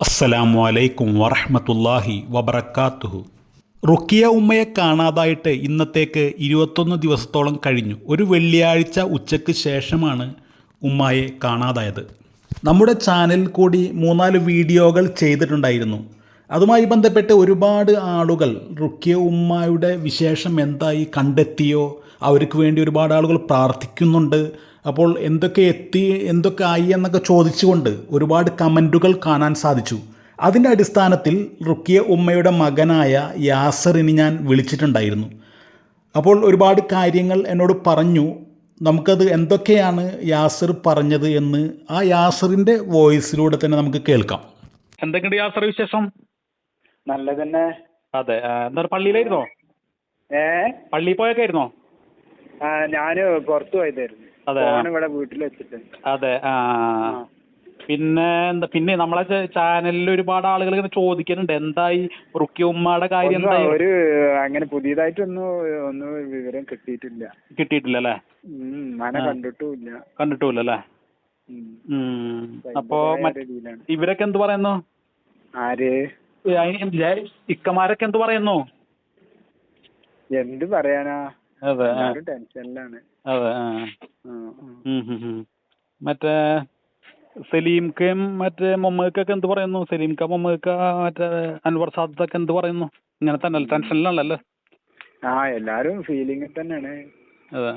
അസ്സലാമു അലൈക്കും വറഹ്മത്തുള്ളാഹി വബറകാതുഹു. റുക്കിയ ഉമ്മയെ കാണാതായിട്ട് ഇന്നത്തേക്ക് 21 ദിവസത്തോളം കഴിഞ്ഞു. ഒരു വെള്ളിയാഴ്ച ഉച്ചയ്ക്ക് ശേഷമാണ് ഉമ്മയെ കാണാതായത്. നമ്മുടെ ചാനൽ കൂടി 3-4 വീഡിയോകൾ ചെയ്തിട്ടുണ്ടായിരുന്നു. അതുമായി ബന്ധപ്പെട്ട് ഒരുപാട് ആളുകൾ റുക്കിയ ഉമ്മയുടെ വിശേഷം എന്തായി, കണ്ടെത്തിയോ, അവർക്ക് വേണ്ടി ഒരുപാട് ആളുകൾ പ്രാർത്ഥിക്കുന്നുണ്ട്, അപ്പോൾ എന്തൊക്കെ ആയി എന്നൊക്കെ ചോദിച്ചുകൊണ്ട് ഒരുപാട് കമൻറ്റുകൾ കാണാൻ സാധിച്ചു. അതിൻ്റെ അടിസ്ഥാനത്തിൽ റുക്കിയ ഉമ്മയുടെ മകനായ യാസറിന് ഞാൻ വിളിച്ചിട്ടുണ്ടായിരുന്നു. അപ്പോൾ ഒരുപാട് കാര്യങ്ങൾ എന്നോട് പറഞ്ഞു. നമുക്കത് എന്തൊക്കെയാണ് യാസർ പറഞ്ഞത് എന്ന് ആ യാസറിൻ്റെ വോയിസിലൂടെ തന്നെ നമുക്ക് കേൾക്കാം. എന്തൊക്കെയുണ്ട് യാസർ വിശേഷം? നല്ലത് തന്നെ. അതെ, എന്താ പള്ളിയിലായിരുന്നോ? പള്ളിയിൽ പോയൊക്കെയായിരുന്നോ? ഞാന് പുറത്തു പോയതായിരുന്നു. അതെ, ഫോൺ ഇവിടെ വീട്ടിൽ വെച്ചിട്ട്. അതെ. പിന്നെ നമ്മളെ ചാനലിൽ ഒരുപാട് ആളുകൾ ഇങ്ങനെ ചോദിക്കുന്നുണ്ട്, എന്തായി റുക്കിയ ഉമ്മയുടെ കാര്യം, എന്തായി? ഒരു അങ്ങനെ പുതിയതായിട്ടൊന്നും വിവരം കിട്ടിയിട്ടില്ല അല്ലേ? കണ്ടിട്ടുമില്ല. അപ്പോ ഇവരൊക്കെ എന്ത് പറയുന്നു? ആര്? ഇക്കമാരൊക്കെ എന്ത് പറയുന്നു? എന്ത് പറയാനാ, അതെ, ടെൻഷനിലാണ്. അതെ. മറ്റേ സലീംക്കയും മറ്റേ മൊമ്മക്കൊക്കെ എന്ത് പറയുന്നു? സലീംക്ക, മൊമ്മക്ക, മറ്റേ അൻവർ സാദത്തൊക്കെ എന്ത് പറയുന്നു? ഇങ്ങനെ തന്നെ ടെൻഷനിലാണല്ലോ? എല്ലാരും ഫീലിംഗ് തന്നെയാണ്. അതെ,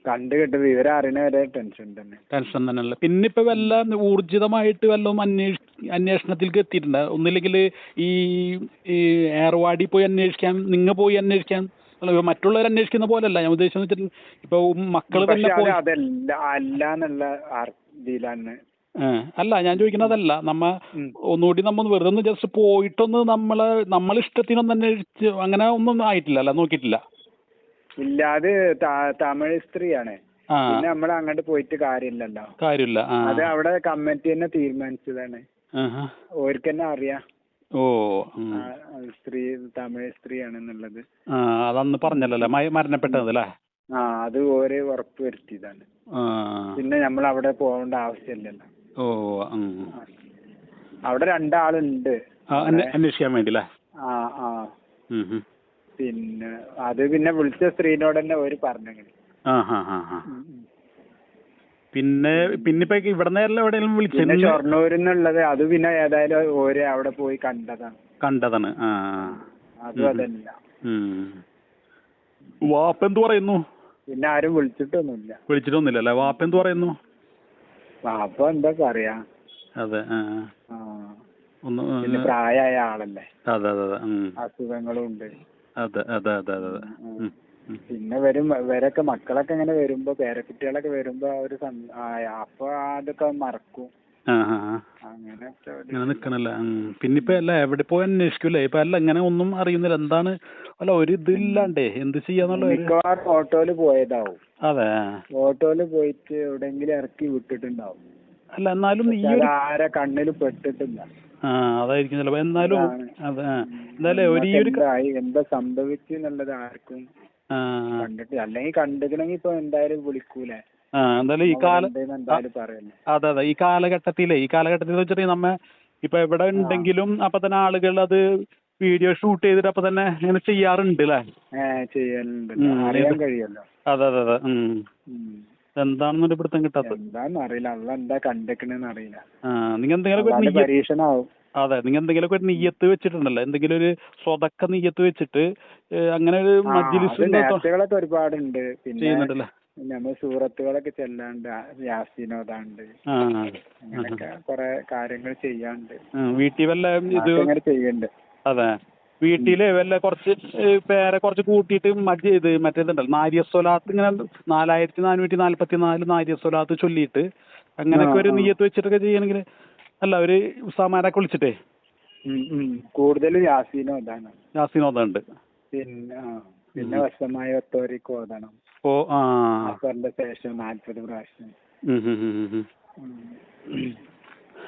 കണ്ടു കേട്ട് വിവരം അറിയണ വരെ ടെൻഷൻ തന്നെയല്ലേ. പിന്നെ ഇപ്പൊ വല്ല ഊർജിതമായിട്ട് വല്ലതും അന്വേഷണത്തിലേക്ക് എത്തിയിട്ടുണ്ട്? ഒന്നില്ലെങ്കിൽ ഈ ഏർവാടി പോയി അന്വേഷിക്കാൻ, പോയി അന്വേഷിക്കാൻ, മറ്റുള്ളവർ അന്വേഷിക്കുന്ന പോലല്ല ഞാൻ ഉദ്ദേശിച്ചത്. ഇപ്പൊ മക്കള് തന്നെ അല്ല, ഞാൻ ചോദിക്കുന്നത് അതല്ല. ഒന്നുകൂടി വെറുതെ ജസ്റ്റ് പോയിട്ടൊന്ന് നമ്മളെ ഇഷ്ടത്തിനൊന്നും അന്വേഷിച്ച് അങ്ങനെ ഒന്നും ആയിട്ടില്ല അല്ല, നോക്കിയിട്ടില്ല? ഇല്ല, അത് തമിഴ് സ്ത്രീയാണ്. പിന്നെ നമ്മൾ അങ്ങോട്ട് പോയിട്ട് കാര്യമില്ലല്ലോ. അത് അവിടെ കമ്മിറ്റി തന്നെ തീരുമാനിച്ചതാണ്. ഓർക്ക് തന്നെ അറിയാം സ്ത്രീ തമിഴ് സ്ത്രീയാണെന്നുള്ളത്. അതന്ന് പറഞ്ഞല്ലോ മരണപ്പെട്ടത് അല്ലേ? അത് ഓരോ ഉറപ്പ് വരുത്തിയതാണ്. പിന്നെ നമ്മൾ അവിടെ പോകേണ്ട ആവശ്യമില്ലല്ലോ. അവിടെ 2 ആളുണ്ട് അന്വേഷിക്കാൻ വേണ്ടി അല്ലേ? പിന്നെ അത് വിളിച്ച സ്ത്രീനോട് തന്നെ ഓര് പറഞ്ഞു. പിന്നെ ഇപ്പൊ ഇവിടെ നേരം എവിടെയെങ്കിലും വിളിച്ചു? ഷൊർണൂരിന്നുള്ളത് അത് പിന്നെ ഏതായാലും ഓര് അവിടെ പോയി കണ്ടതാണ്. അതും അതല്ല. വാപ്പ എന്ത് പറയുന്നു? പിന്നെ ആരും വിളിച്ചിട്ടൊന്നുമില്ല അല്ലേ? വാപ്പ എന്ത് പറയുന്നു? വാപ്പ എന്താ പറയാ? അതെ, പിന്നെ പ്രായമായ ആളല്ലേ. അതെ, അസുഖങ്ങളും ഉണ്ട്. അതെ. പിന്നെ ഇവരൊക്കെ മക്കളൊക്കെ ഇങ്ങനെ വരുമ്പോ, പേരക്കുട്ടികളൊക്കെ വരുമ്പോ അപ്പൊ അതൊക്കെ മറക്കും. അങ്ങനെ നിക്കണല്ലേ. പിന്നെ ഇപ്പൊ അല്ല എവിടെ പോയി അന്വേഷിക്കൂലേ? ഇപ്പൊ അല്ല ഇങ്ങനെ ഒന്നും അറിയുന്നില്ല. എന്താണ് അല്ല ഒരു ഇതില്ലാണ്ടേ എന്ത് ചെയ്യാന്നുള്ള? മിക്കവാറും ഓട്ടോയില് പോയതാവും. അതെ, ഓട്ടോയില് പോയിട്ട് എവിടെങ്കിലും ഇറക്കി വിട്ടിട്ടുണ്ടാവും. അല്ല എന്നാലും ആരെ കണ്ണില് പെട്ടിട്ടില്ല. അതായിരിക്കും ചിലപ്പോ. എന്നാലും അതെ, എന്തായാലും എന്താ സംഭവിച്ചെന്നുള്ളത് ആർക്കും കണ്ടിട്ടില്ല. അല്ലെങ്കിൽ കണ്ടിക്കണമെങ്കിൽ ഇപ്പൊ എന്തായാലും വിളിക്കൂലേ? എന്തായാലും ഈ കാലഘട്ടത്തിൽ വെച്ചിട്ടുണ്ടെങ്കിൽ നമ്മ ഇപ്പൊ എവിടെ ഉണ്ടെങ്കിലും അപ്പൊ തന്നെ ആളുകൾ അത് വീഡിയോ ഷൂട്ട് ചെയ്തിട്ട് അപ്പൊ തന്നെ ഇങ്ങനെ ചെയ്യാറുണ്ട് അല്ലേ? ചെയ്യലുണ്ട്, അറിയാൻ കഴിയല്ലോ. അതെ. എന്താണെന്നൊരു പിടുത്തം കിട്ടാത്ത. എന്താന്ന് അറിയില്ല, എന്താ കണ്ടിക്കണെന്ന് അറിയില്ല. നിങ്ങൾ എന്തെങ്കിലും പരീക്ഷണാവും. അതെ, നിങ്ങൾ എന്തെങ്കിലും ഒരു നിയ്യത്ത് വെച്ചിട്ടുണ്ടല്ലോ? എന്തെങ്കിലും ഒരു സ്വതക്ക നിയ്യത്ത് വെച്ചിട്ട് അങ്ങനെ ഒരു മജ്‌ലിസ് നേർച്ചകളൊക്കെ ഒരുപാടുണ്ട്. ചെയ്യുന്നുണ്ടല്ലേ? നമ്മൾ സൂറത്തുകളൊക്കെ ചെല്ലാണ്ട്, യാസീനോദാണ്ട്, അങ്ങനെയൊക്കെ കുറെ കാര്യങ്ങൾ ചെയ്യാണ്ട്. വീട്ടിൽ വല്ല ഇത് ചെയ്യണ്ട്. അതെ, വീട്ടില് വല്ല കുറച്ച് പേരെ കുറച്ച് കൂട്ടിയിട്ട് മറ്റേതുണ്ടല്ലോ നാരിയസ്വലാത്ത്, ഇങ്ങനെ 4444 നാരിയസ്വലാത്ത് ചൊല്ലിയിട്ട് അങ്ങനെയൊക്കെ ഒരു നിയ്യത്ത് വെച്ചിട്ടൊക്കെ ചെയ്യണമെങ്കിൽ അല്ല, ഒരു ഉസ്താമാരൊക്കെ വിളിച്ചിട്ടേ കൂടുതലും യാസീനോദാണ്. പിന്നെ വശമായ ഒത്തോരിക്ക് ഓതണം. അസറിന്റെ ശേഷം 40 പ്രാവശ്യം.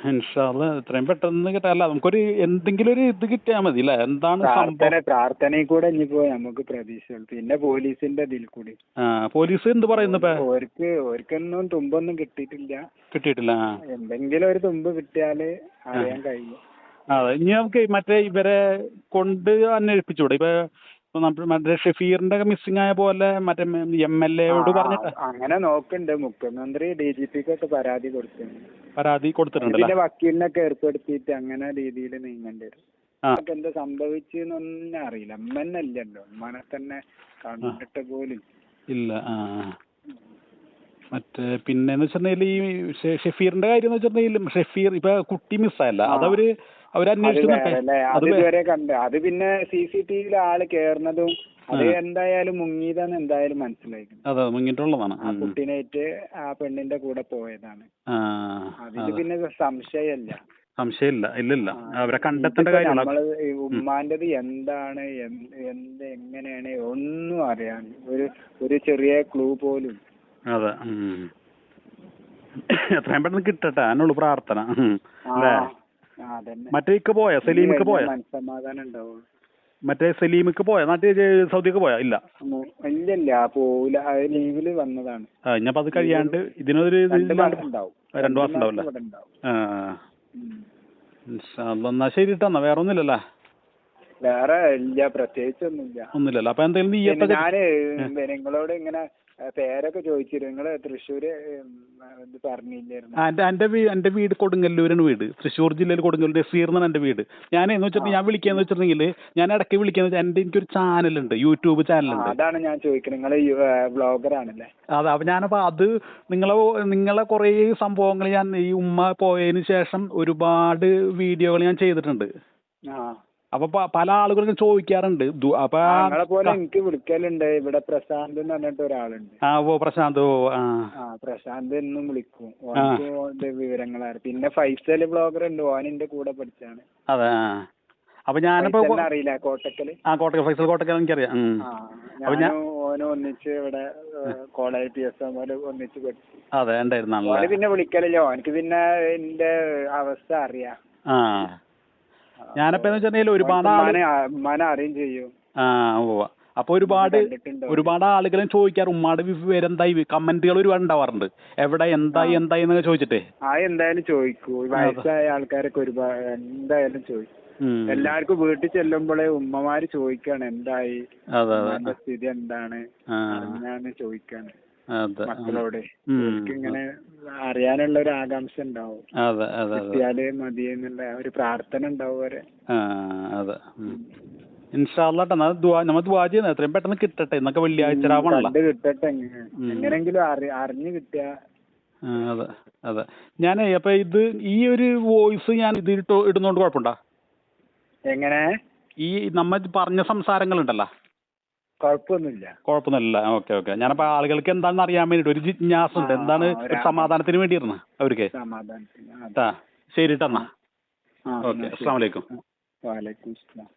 ഇൻഷാ അള്ളാ എത്രയും പെട്ടെന്ന് കിട്ടാല്ല, നമുക്കൊരു എന്തെങ്കിലും ഒരു ഇത് കിട്ടിയാൽ മതി അല്ലേ? എന്താണ് സംഭവം? പ്രാർത്ഥനയിൽ കൂടെ ഇനിയിപ്പോ നമുക്ക് പ്രതീക്ഷയുള്ളൂ. പിന്നെ പോലീസിന്റെ ഇതിൽ കൂടി. പോലീസ് എന്ത് പറയുന്നു? ഓർക്കൊന്നും തുമ്പൊന്നും കിട്ടിയിട്ടില്ല. എന്തെങ്കിലും ഒരു തുമ്പ് കിട്ടിയാല് അറിയാൻ കഴിയും. അതെ, ഇനി നമുക്ക് മറ്റേ ഇവരെ കൊണ്ട് അന്വേഷിപ്പിച്ചൂടെ? മറ്റേ ഷെഫീറിന്റെ മിസ്സിംഗ് ആയ പോലെ മറ്റേ MLA-യോട് പറഞ്ഞിട്ട് അങ്ങനെ നോക്കുന്നുണ്ട്. മുഖ്യമന്ത്രി DGP-ക്കൊക്കെ പരാതി കൊടുത്തിട്ടുണ്ട്. പിന്നെ വക്കീലിനൊക്കെ ഏർപ്പെടുത്തിയിട്ട് അങ്ങനെ രീതിയിൽ നീങ്ങേണ്ടി വരും. എന്താ സംഭവിച്ചെന്നൊന്നും അറിയില്ല. അല്ലല്ലോ, ഉമ്മനെ തന്നെ കണ്ടിട്ട് പോലും ഇല്ല. മറ്റേ പിന്നെന്ന് വെച്ചിട്ടുണ്ടെങ്കിൽ ഈ ഷെഫീറിന്റെ കാര്യം എന്ന് വെച്ചിട്ടുണ്ടെങ്കിൽ ഷെഫീർ ഇപ്പൊ കുട്ടി മിസ്സായല്ല, അതുവരെ കണ്ട്. അത് പിന്നെ CCTV-യിൽ ആള് കേറുന്നതും അത് എന്തായാലും മുങ്ങിയതാന്ന് എന്തായാലും മനസ്സിലായിരിക്കും. അതെ, മുങ്ങിയിട്ടുള്ളതാണ്. ആ കുട്ടീനായിട്ട് ആ പെണ്ണിന്റെ കൂടെ പോയതാണ്. അതില് പിന്നെ സംശയമില്ല. ഇല്ലില്ല, അവരെ കണ്ടെത്തേണ്ട കാര്യമാണ്. നമ്മള് ഉമ്മാന്റത് എന്താണ് എങ്ങനെയാണ് ഒന്നും അറിയാൻ ഒരു ചെറിയ ക്ലൂ പോലും. അതെ, എത്രയും പെട്ടെന്ന് കിട്ടട്ടെ, അതിനുള്ള പ്രാർത്ഥന അല്ലേ? മറ്റേ പോയ സലീമിക്ക് പോയ സമാധാനം ഉണ്ടാവും. മറ്റേ സലീമിക്ക് പോയ നാട്ടിൽ സൗദിക്ക് പോയ? ഇല്ല, പോവില്ല. ലീവില് വന്നതാണ്. ഇനിയപ്പോ അത് കഴിയാണ്ട് ഇതിനൊരു 2 മാസം ഉണ്ടാവില്ല. എന്നാ ശരി ട്ടാ, വേറെ ഒന്നുമില്ലല്ലോ? വേറെ ഇല്ല, പ്രത്യേകിച്ച് ഒന്നുമില്ലല്ലോ. അപ്പൊ എന്തെങ്കിലും ഞാന് നിങ്ങളോട് ഇങ്ങനെ പേരൊക്കെ ചോദിച്ചിരുന്നു. നിങ്ങള് തൃശ്ശൂര് പറഞ്ഞില്ലായിരുന്നു? എന്റെ വീട് കൊടുങ്ങല്ലൂരാണ് വീട്. തൃശ്ശൂർ ജില്ലയിൽ കൊടുങ്ങല്ലൂർ നസീർന്നാണ് എന്റെ വീട്. ഞാൻ വിളിക്കാന്ന് വെച്ചിട്ടുണ്ടെങ്കിൽ ഞാൻ ഇടയ്ക്ക് വിളിക്കുന്നത് എനിക്കൊരു ചാനലുണ്ട്, യൂട്യൂബ് ചാനലുണ്ട്. അതാണ് ഞാൻ ചോദിക്കുന്നത്, നിങ്ങള് വ്ളോഗർ ആണല്ലേ? അതെ, അപ്പൊ ഞാനപ്പോ അത് നിങ്ങളെ കുറെ സംഭവങ്ങൾ ഞാൻ ഈ ഉമ്മ പോയതിനു ശേഷം ഒരുപാട് വീഡിയോകൾ ഞാൻ ചെയ്തിട്ടുണ്ട്. അപ്പൊ പല ആളുകളും ചോദിക്കാറുണ്ട്. പോലെ എനിക്ക് വിളിക്കലുണ്ട്. ഇവിടെ പ്രശാന്ത് എന്ന് പറഞ്ഞിട്ട് ഒരാളുണ്ട്. പ്രശാന്ത്. പ്രശാന്ത് എന്നും വിളിക്കും. വിവരങ്ങളാണ്. പിന്നെ ഫൈസൽ ബ്ലോഗർ ഉണ്ട്, ഓനിന്റെ കൂടെ പഠിച്ചാണ്. അതെ, അപ്പൊ ഞാനിപ്പോ അറിയില്ല, കോട്ടക്കൽ ഫൈസൽ കോട്ടക്കൽ എനിക്കറിയാം. ഓനും ഒന്നിച്ച് ഇവിടെ കോളേജ് PSM ഒന്നിച്ച് പഠിച്ചു. അതെ, ഉണ്ടായിരുന്നല്ലോ. പിന്നെ വിളിക്കലല്ലോ, എനിക്ക് പിന്നെ എന്റെ അവസ്ഥ അറിയാം. ഞാനപ്പോ വെച്ചിട്ടുണ്ടെങ്കിൽ ഒരുപാട് അറിയും ചെയ്യും. അപ്പൊ ഒരുപാട് ആളുകളും ചോദിക്കാറ് ഉമ്മാടെ വിവരെന്തായി, കമന്റുകൾ ഒരുപാട് ഉണ്ടാവാറുണ്ട്. എവിടെ എന്തായി എന്നൊക്കെ ചോദിച്ചിട്ടേ. എന്തായാലും ചോദിക്കൂ. വയസ്സായ ആൾക്കാരൊക്കെ ഒരുപാട് എന്തായാലും ചോദിക്കും. എല്ലാവർക്കും വീട്ടിൽ ചെല്ലുമ്പോഴേ ഉമ്മമാര് ചോദിക്കാണ് എന്തായി, സ്ഥിതി എന്താണ് അറിഞ്ഞാന്ന് ചോദിക്കാണ് മക്കളോട്. ഇങ്ങനെ അറിയാനുള്ള ഒരു ആകാംക്ഷ ഉണ്ടാവും. കിട്ടിയാലേ മതി എന്നുള്ള ഒരു പ്രാർത്ഥന ഉണ്ടാവും വരെ. അതെ, ഇൻഷാ അല്ലാ നമ്മൾ ദുആ ചെയ്യുന്നത് എത്രയും പെട്ടെന്ന് കിട്ടട്ടെ. എന്നൊക്കെ വെള്ളിയാഴ്ച കിട്ടട്ടെ, എങ്ങനെങ്കിലും അറിഞ്ഞു കിട്ടിയ. അതെ, ഞാനേ അപ്പൊ ഈ ഒരു വോയിസ് ഞാൻ ഇതിൽ ഇടുന്നോണ്ട് കുഴപ്പമുണ്ടോ? എങ്ങനെ? ഈ നമ്മ പറഞ്ഞ സംസാരങ്ങളുണ്ടല്ലോ, കുഴപ്പമൊന്നുമില്ല. ഓക്കെ. ഞാനപ്പോ ആളുകൾക്ക് എന്താണെന്ന് അറിയാൻ വേണ്ടിട്ട് ഒരു ജിജ്ഞാസ ഉണ്ട്. എന്താണ് ഒരു സമാധാനത്തിന് വേണ്ടിയിരുന്നു അവർക്ക്. ശരി ട്ടാ. ഓക്കെ, അസ്സലാമു അലൈക്കും. വലൈക്കും സലാം.